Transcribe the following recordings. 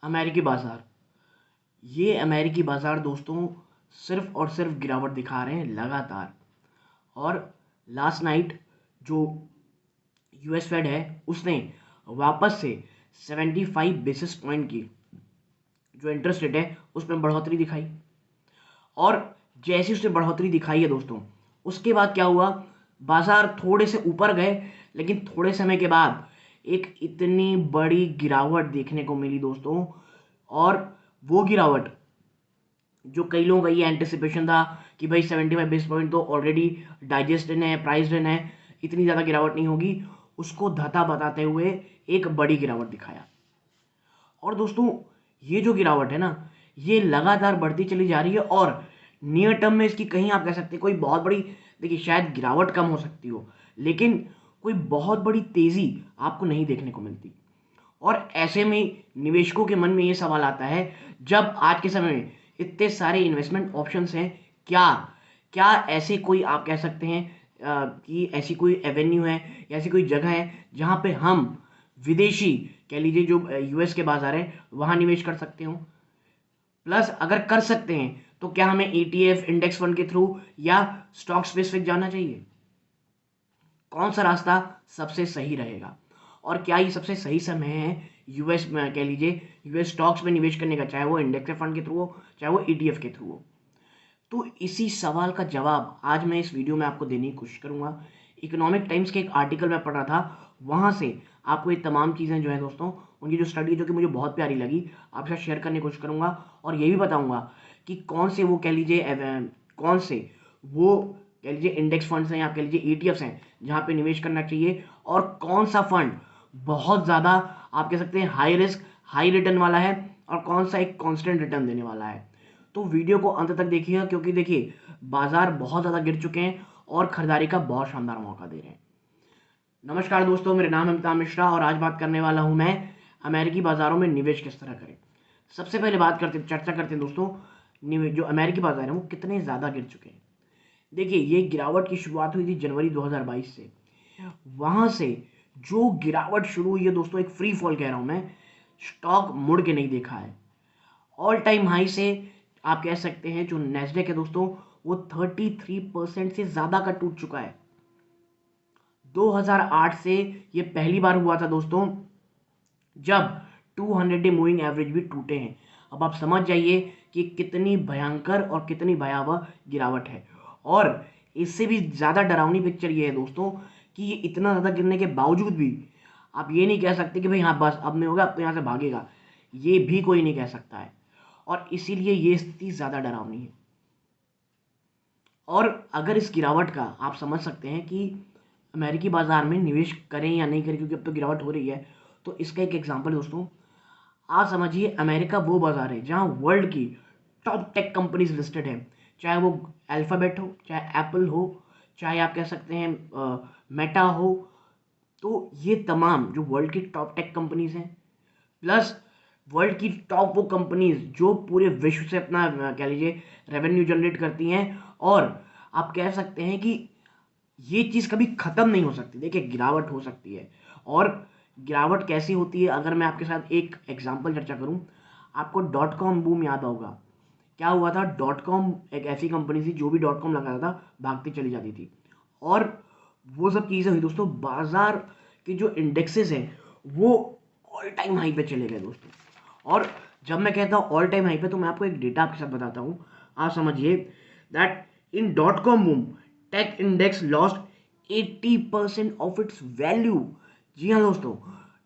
अमेरिकी बाजार। ये अमेरिकी बाजार दोस्तों सिर्फ और सिर्फ गिरावट दिखा रहे हैं लगातार। और लास्ट नाइट जो यूएस फेड है उसने वापस से 75 बेसिस पॉइंट की जो इंटरेस्ट रेट है उसमें बढ़ोतरी दिखाई। और जैसी उसने बढ़ोतरी दिखाई है दोस्तों, उसके बाद क्या हुआ, बाजार थोड़े से ऊपर गए, लेकिन थोड़े समय के बाद एक इतनी बड़ी गिरावट देखने को मिली दोस्तों। और वो गिरावट जो कई लोगों का ये एंटिसिपेशन था कि भाई 75 बेस पॉइंट तो ऑलरेडी डाइजेस्ट इन है, प्राइस्ड इन है, इतनी ज़्यादा गिरावट नहीं होगी, उसको धता बताते हुए एक बड़ी गिरावट दिखाया। और दोस्तों ये जो गिरावट है ना, ये लगातार बढ़ती चली जा रही है। और नियर टर्म में इसकी कहीं आप कह सकते हैं कोई बहुत बड़ी, देखिए शायद गिरावट कम हो सकती हो, लेकिन कोई बहुत बड़ी तेज़ी आपको नहीं देखने को मिलती। और ऐसे में निवेशकों के मन में ये सवाल आता है, जब आज के समय में इतने सारे इन्वेस्टमेंट ऑप्शंस हैं, क्या क्या ऐसे कोई आप कह सकते हैं कि ऐसी कोई एवेन्यू है या ऐसी कोई जगह है जहां पे हम विदेशी कह लीजिए जो यूएस के बाजार है वहां निवेश कर सकते हो। प्लस अगर कर सकते हैं तो क्या हमें ईटीएफ इंडेक्स फंड के थ्रू या स्टॉक स्पेसिफिक जाना चाहिए? कौन सा रास्ता सबसे सही रहेगा? और क्या ये सबसे सही समय है यूएस में कह लीजिए यूएस स्टॉक्स में निवेश करने का, चाहे वो इंडेक्स फंड के थ्रू हो चाहे वो ईटीएफ के थ्रू हो? तो इसी सवाल का जवाब आज मैं इस वीडियो में आपको देने की कोशिश करूंगा। इकोनॉमिक टाइम्स के एक आर्टिकल में पढ़ रहा था, वहां से आपको ये तमाम चीज़ें जो है दोस्तों, उनकी जो स्टडी है जो कि मुझे बहुत प्यारी लगी, आपके साथ शेयर करने की कोशिश करूंगा। और ये भी बताऊंगा कि कौन से वो कह लीजिए कौन से वो कह लीजिए इंडेक्स फंड्स हैं या कह लीजिए ईटीएफ्स हैं जहाँ पे निवेश करना चाहिए, और कौन सा फंड बहुत ज़्यादा आप कह सकते हैं हाई रिस्क हाई रिटर्न वाला है, और कौन सा एक कांस्टेंट रिटर्न देने वाला है। तो वीडियो को अंत तक देखिएगा, क्योंकि देखिए बाजार बहुत ज़्यादा गिर चुके हैं और खरीदारी का बहुत शानदार मौका दे रहे हैं। नमस्कार दोस्तों, मेरा नाम है अमिताभ मिश्रा और आज बात करने वाला हूं मैं अमेरिकी बाजारों में निवेश किस तरह करें। सबसे पहले चर्चा करते हैं दोस्तों, जो अमेरिकी बाजार है वो कितने ज़्यादा गिर चुके हैं। देखिए ये गिरावट की शुरुआत हुई थी जनवरी 2022 से। वहां से जो गिरावट शुरू हुई है दोस्तों, एक फ्री फॉल कह रहा हूं मैं, स्टॉक मुड़ के नहीं देखा है। ऑल टाइम हाई से आप कह सकते हैं जो नेस्डेक है दोस्तों, वो 33% से ज़्यादा का टूट चुका है। 2008 से ये पहली बार हुआ था दोस्तों जब 200 डे मूविंग एवरेज भी टूटे हैं। अब आप समझ जाइए कि कितनी भयंकर और कितनी भयावह गिरावट है। और इससे भी ज़्यादा डरावनी पिक्चर ये है दोस्तों कि ये इतना ज़्यादा गिरने के बावजूद भी आप ये नहीं कह सकते कि भाई हाँ बस अब नहीं होगा, अब तो यहाँ से भागेगा। ये भी कोई नहीं कह सकता है, और इसीलिए ये स्थिति ज़्यादा डरावनी है। और अगर इस गिरावट का आप समझ सकते हैं कि अमेरिकी बाजार में निवेश करें या नहीं करें, क्योंकि अब तो गिरावट हो रही है, तो इसका एक एग्जांपल दोस्तों, आप समझिए अमेरिका वो बाजार है जहां वर्ल्ड की टॉप टेक कंपनीज लिस्टेड है, चाहे वो अल्फाबेट हो, चाहे एप्पल हो, चाहे आप कह सकते हैं मेटा हो। तो ये तमाम जो वर्ल्ड की टॉप टेक कंपनीज हैं, प्लस वर्ल्ड की टॉप वो कंपनीज जो पूरे विश्व से अपना कह लीजिए रेवेन्यू जनरेट करती हैं। और आप कह सकते हैं कि ये चीज़ कभी ख़त्म नहीं हो सकती। देखिए गिरावट हो सकती है, और गिरावट कैसी होती है अगर मैं आपके साथ एक एग्जांपल चर्चा करूं, आपको डॉट कॉम बूम याद होगा। क्या हुआ था, डॉट कॉम एक ऐसी कंपनी थी जो भी डॉट कॉम लगाता था भागती चली जाती थी। और वो सब चीज़ें हुई दोस्तों, बाजार के जो इंडेक्सेस हैं वो ऑल टाइम हाई पे चले गए दोस्तों। और जब मैं कहता हूँ ऑल टाइम हाई पे, तो मैं आपको एक डेटा आपके साथ बताता हूँ, आप समझिए that in dot com boom tech index lost 80% of its value. जी हाँ दोस्तों,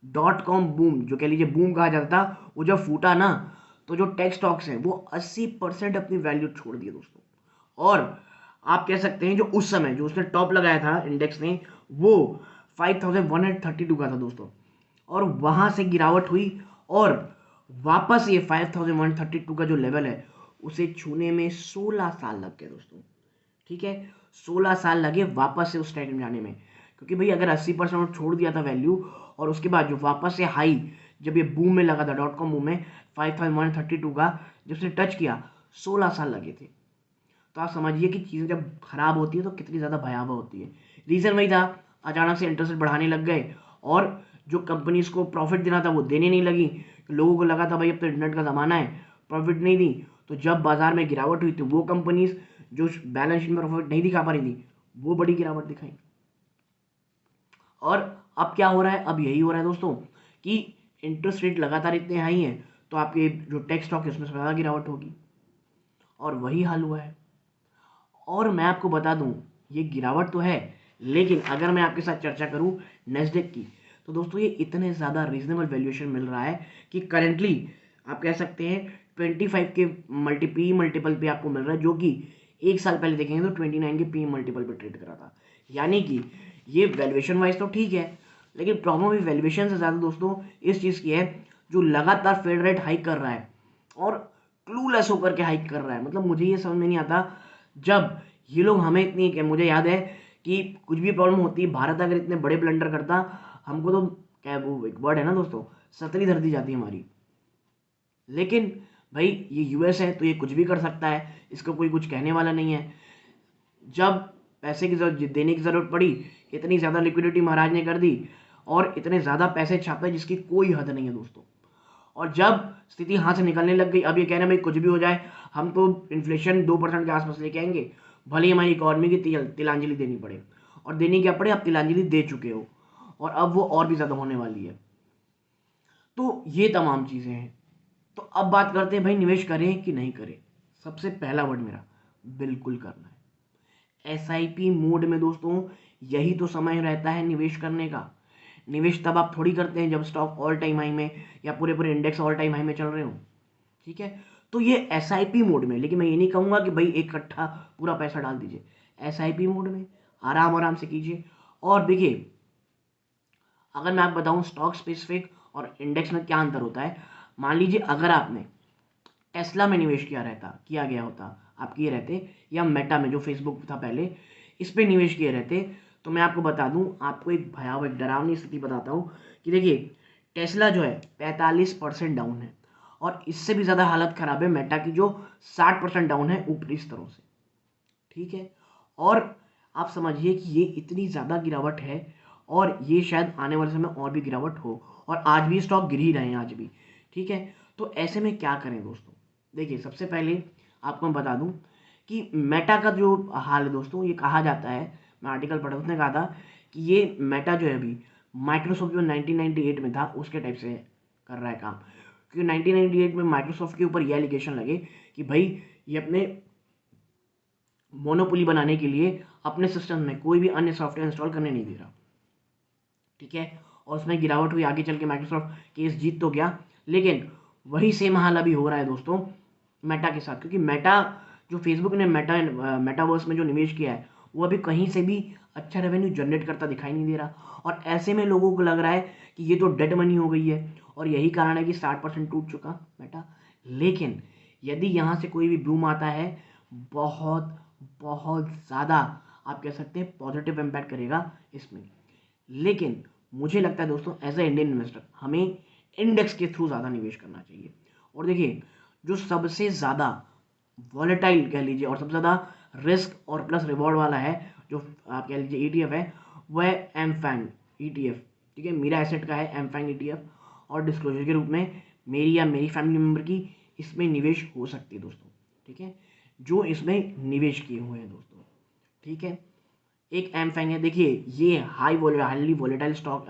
डॉट कॉम बूम जो कह लीजिए बूम कहा जाता था, वो जब फूटा ना, तो जो टेक स्टॉक्स हैं वो 80% अपनी वैल्यू छोड़ दिए दोस्तों। और आप कह सकते हैं जो उस समय जो उसने टॉप लगाया था इंडेक्स ने, वो 5132 का था दोस्तों। और वहां से गिरावट हुई, और वापस ये 5132 का जो लेवल है उसे छूने में 16 साल लग गए दोस्तों। ठीक है, 16 साल लगे वापस से उस टाइम में जाने में, क्योंकि भाई अगर 80% छोड़ दिया था वैल्यू, और उसके बाद जो वापस से हाई जब ये बूम में लगा था डॉट कॉम बूम में 5132 का, जब से टच किया 16 साल लगे थे। तो आप समझिए कि चीज़ें जब खराब होती है तो कितनी ज़्यादा भयावह होती है। रीज़न वही था, अचानक से इंटरेस्ट बढ़ाने लग गए, और जो कंपनीज को प्रॉफिट देना था वो देने नहीं लगी, लोगों को लगा था भाई अब तो इंटरनेट का ज़माना है, प्रॉफिट नहीं दी, तो जब बाजार में गिरावट हुई तो वो कंपनीज जो बैलेंस शीट में प्रॉफिट नहीं दिखा पा रही थी वो बड़ी गिरावट दिखाई। और अब क्या हो रहा है, अब यही हो रहा है दोस्तों कि इंटरेस्ट रेट लगातार इतने हाई हैं तो आपके जो टेक स्टॉक है उसमें ज़्यादा गिरावट होगी, और वही हाल हुआ है। और मैं आपको बता दूं ये गिरावट तो है, लेकिन अगर मैं आपके साथ चर्चा करूं नेस्डेक की, तो दोस्तों ये इतने ज़्यादा रीजनेबल वैल्यूएशन मिल रहा है कि करेंटली आप कह सकते हैं 25 के पी मल्टीपल पे आपको मिल रहा है, जो कि एक साल पहले देखेंगे तो 29 के पी मल्टीपल पे ट्रेड करा था। यानी कि ये वैल्यूएशन वाइज तो ठीक है, लेकिन प्रॉब्लम भी वैल्यूएशन से ज़्यादा दोस्तों इस चीज़ की है जो लगातार फेड रेट हाइक कर रहा है और क्लूलेस होकर के हाइक कर रहा है। मतलब मुझे ये समझ में नहीं आता, जब ये लोग हमें इतनी क्या, मुझे याद है कि कुछ भी प्रॉब्लम होती है, भारत अगर इतने बड़े ब्लंडर करता हमको तो क्या वो एक वर्ड है ना दोस्तों, सतरी धर दी जाती हमारी। लेकिन भाई ये यूएस है तो ये कुछ भी कर सकता है, इसको कोई कुछ कहने वाला नहीं है। जब पैसे की जरूरत देने की ज़रूरत पड़ी, इतनी ज़्यादा लिक्विडिटी महाराज ने कर दी और इतने ज़्यादा पैसे छापे जिसकी कोई हद नहीं है दोस्तों। और जब स्थिति हाथ से निकलने लग गई, अब ये कह रहे हैं भाई कुछ भी हो जाए हम तो इन्फ्लेशन 2% के आसपास लेके आएंगे, भले ही हमारी इकॉनमी की तिलांजलि देनी पड़े। और देनी क्या पड़े, आप तिलांजलि दे चुके हो और अब वो और भी ज़्यादा होने वाली है। तो ये तमाम चीज़ें हैं। तो अब बात करते हैं भाई निवेश करें कि नहीं करें। सबसे पहला वर्ड मेरा बिल्कुल करना है। एसआईपी मोड में दोस्तों यही तो समय रहता है निवेश करने का। निवेश तब आप थोड़ी करते हैं जब स्टॉक ऑल टाइम हाई में या पूरे पूरे इंडेक्स ऑल टाइम हाई में चल रहे हो, ठीक है। तो ये एसआईपी मोड में, लेकिन मैं ये नहीं कहूँगा कि भाई एक इकट्ठा पूरा पैसा डाल दीजिए। एसआईपी मोड में आराम आराम से कीजिए। और देखिए अगर मैं आप बताऊं स्टॉक स्पेसिफिक और इंडेक्स में क्या अंतर होता है, मान लीजिए अगर आपने टेस्ला में निवेश किया गया होता, आप किए रहते, या मेटा में जो फेसबुक था पहले, इस पे निवेश किए रहते, तो मैं आपको बता दूं, आपको एक भयावह एक डरावनी स्थिति बताता हूं कि देखिए टेस्ला जो है 45% डाउन है, और इससे भी ज़्यादा हालत ख़राब है मेटा की जो 60% डाउन है ऊपरी स्तरों से, ठीक है। और आप समझिए कि ये इतनी ज़्यादा गिरावट है और ये शायद आने वाले समय और भी गिरावट हो, और आज भी स्टॉक गिर ही रहे हैं आज भी, ठीक है। तो ऐसे में क्या करें दोस्तों, देखिए सबसे पहले आपको मैं बता दूं कि मेटा का जो हाल है दोस्तों, ये कहा जाता है, मैं आर्टिकल पढ़ा उसने कहा था कि ये मेटा जो है अभी माइक्रोसॉफ्ट जो 1998 में था उसके टाइप से कर रहा है काम, क्योंकि 1998 में माइक्रोसॉफ्ट के ऊपर ये एलिगेशन लगे कि भाई ये अपने मोनोपोली बनाने के लिए अपने सिस्टम में कोई भी अन्य सॉफ्टवेयर इंस्टॉल करने नहीं दे रहा, ठीक है। और उसमें गिरावट हुई, आगे चल के माइक्रोसॉफ्ट केस जीत तो गया, लेकिन वही सेम हाल अभी हो रहा है दोस्तों मेटा के साथ, क्योंकि मेटा जो फेसबुक ने मेटावर्स में जो निवेश किया है वो अभी कहीं से भी अच्छा रेवेन्यू जनरेट करता दिखाई नहीं दे रहा, और ऐसे में लोगों को लग रहा है कि ये तो डेड मनी हो गई है, और यही कारण है कि 60% टूट चुका मेटा। लेकिन यदि यहाँ से कोई भी बूम आता है, बहुत बहुत ज़्यादा आप कह सकते हैं पॉजिटिव इम्पैक्ट करेगा इसमें। लेकिन मुझे लगता है दोस्तों एज ए इंडियन इन्वेस्टर हमें इंडेक्स के थ्रू ज़्यादा निवेश करना चाहिए। और देखिए जो सबसे ज़्यादा वॉलेटाइल कह लीजिए और सबसे ज़्यादा रिस्क और प्लस रिवॉर्ड वाला है, जो आप कह लीजिए ईटीएफ है, वह है एमफैंग ईटीएफ, ठीक है। मीरा एसेट का है एमफैंग ईटीएफ, और डिस्क्लोजर के रूप में मेरी या मेरी फैमिली मेम्बर की इसमें निवेश हो सकती है दोस्तों, ठीक है, जो इसमें निवेश किए हुए हैं दोस्तों, ठीक है। एक एमफैंग है, देखिए ये highly volatile stock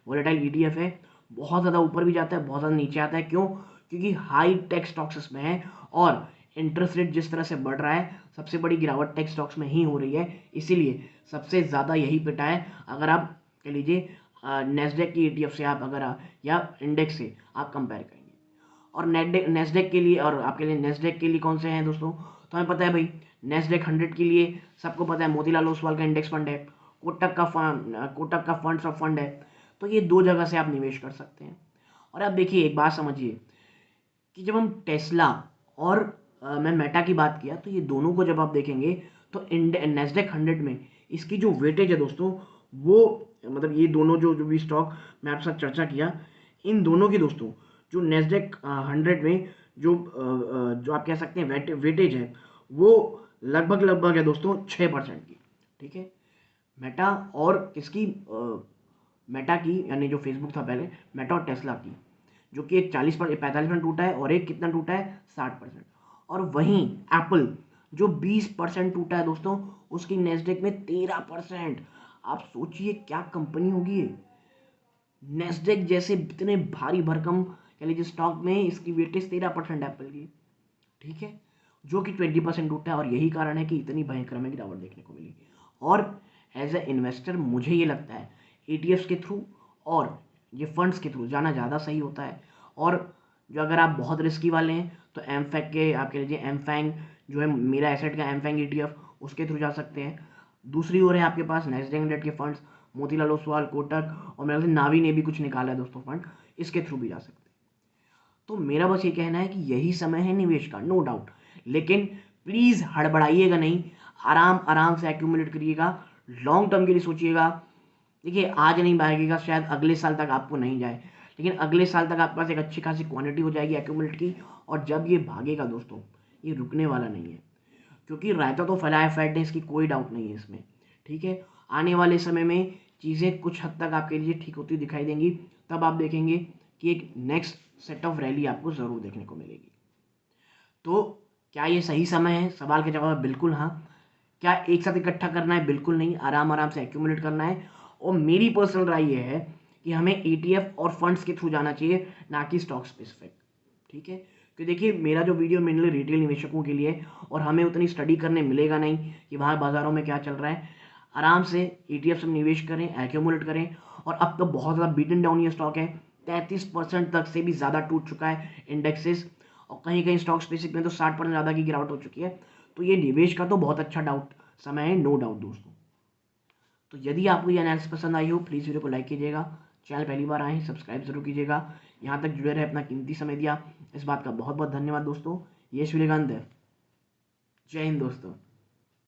volatile ETF है, बहुत ज़्यादा ऊपर भी जाता है बहुत ज़्यादा नीचे आता है, क्यों, क्योंकि हाई टेक स्टॉक्स इसमें है, और इंटरेस्ट रेट जिस तरह से बढ़ रहा है सबसे बड़ी गिरावट टेक स्टॉक्स में ही हो रही है, इसीलिए सबसे ज़्यादा यही पिटा है। अगर आप कह लीजिए नेस्डेक की ईटीएफ से आप या इंडेक्स से आप कंपेयर करेंगे, और नेस्डेक के लिए और आपके लिए नेस्डेक के लिए कौन से हैं दोस्तों, तो हमें पता है भाई नेस्डेक 100 के लिए सबको पता है मोतीलाल ओसवाल का इंडेक्स फंड है, कोटक का फंड्स ऑफ फंड है। तो ये दो जगह से आप निवेश कर सकते हैं। और आप देखिए एक बात समझिए कि जब हम टेस्ला और मैं मेटा की बात किया, तो ये दोनों को जब आप देखेंगे तो नेस्डेक 100 में इसकी जो वेटेज है दोस्तों, वो मतलब ये दोनों जो जो भी स्टॉक मैं आपके साथ चर्चा किया, इन दोनों की दोस्तों जो नेस्डेक 100 में जो आप कह सकते हैं वेटेज है, वो लगभग है दोस्तों 6% की, ठीक है। मेटा और किसकी मेटा की, यानी जो फेसबुक था पहले, मेटा और टेस्ला की जो कि एक 45% टूटा है और एक कितना टूटा है 60%। और वहीं एप्पल जो 20% टूटा है दोस्तों, उसकी नेस्डेक में 13%। आप सोचिए क्या कंपनी होगी ये। नेस्डेक जैसे इतने भारी भरकम कह लीजिए स्टॉक में इसकी वेटेज 13% एप्पल की, ठीक है, जो कि 20% टूटा है। और यही कारण है कि इतनी भयंकर हमें गिरावट देखने को मिली। और एज ए इन्वेस्टर मुझे ये लगता है ETFs के थ्रू और ये फंड्स के थ्रू जाना ज़्यादा सही होता है। और जो अगर आप बहुत रिस्की वाले हैं तो एमफैक के आप कह लीजिए एमफैंग जो है मेरा एसेट का एमफैंग ETF, उसके थ्रू जा सकते हैं। दूसरी ओर है आपके पास नेस्डेक 100 के फंड्स, मोतीलाल ओसवाल, कोटक और मेरे ख्याल से नावी ने भी कुछ निकाला है दोस्तों फंड, इसके थ्रू भी जा सकते हैं। तो मेरा बस ये कहना है कि यही समय है निवेश का, नो डाउट। लेकिन प्लीज़ हड़बड़ाइएगा नहीं, आराम आराम से एक्यूमुलेट करिएगा, लॉन्ग टर्म के लिए सोचिएगा। देखिए आज नहीं भागेगा, शायद अगले साल तक आपको नहीं जाए, लेकिन अगले साल तक आपके पास एक अच्छी खासी क्वांटिटी हो जाएगी एक्यूमुलेट की। और जब ये भागेगा दोस्तों, ये रुकने वाला नहीं है, क्योंकि रायता तो फैलाया फैट ने, इसकी कोई डाउट नहीं है इसमें, ठीक है। आने वाले समय में चीज़ें कुछ हद तक आपके लिए ठीक होती दिखाई देंगी, तब आप देखेंगे कि एक नेक्स्ट सेट ऑफ रैली आपको ज़रूर देखने को मिलेगी। तो क्या ये सही समय है? सवाल का जवाब है बिल्कुल हाँ। क्या एक साथ इकट्ठा करना है? बिल्कुल नहीं, आराम आराम से एक्यूमुलेट करना है। और मेरी पर्सनल राय ये है कि हमें ETF और फंड्स के थ्रू जाना चाहिए, ना कि स्टॉक स्पेसिफिक, ठीक है। क्योंकि देखिए मेरा जो वीडियो मेनली रिटेल निवेशकों के लिए, और हमें उतनी स्टडी करने मिलेगा नहीं कि बाहर बाजारों में क्या चल रहा है। आराम से ETF में निवेश करें, एक्यूमुलेट करें। और अब तो बहुत ज़्यादा बीटन डाउन ये स्टॉक है, 33% तक से भी ज़्यादा टूट चुका है इंडेक्सेस, और कहीं कहीं स्टॉक स्पेसिफिक में तो 60% ज़्यादा की गिरावट हो चुकी है। तो ये निवेश का तो बहुत अच्छा समय है, नो डाउट दोस्तों। तो यदि आपको ये एनालिसिस पसंद आई हो, प्लीज़ वीडियो को लाइक कीजिएगा। चैनल पहली बार आए हैं, सब्सक्राइब जरूर कीजिएगा। यहाँ तक जुड़े रहे, अपना कीमती समय दिया, इस बात का बहुत बहुत धन्यवाद दोस्तों। ये सूर्यकांत है। जय हिंद दोस्तों।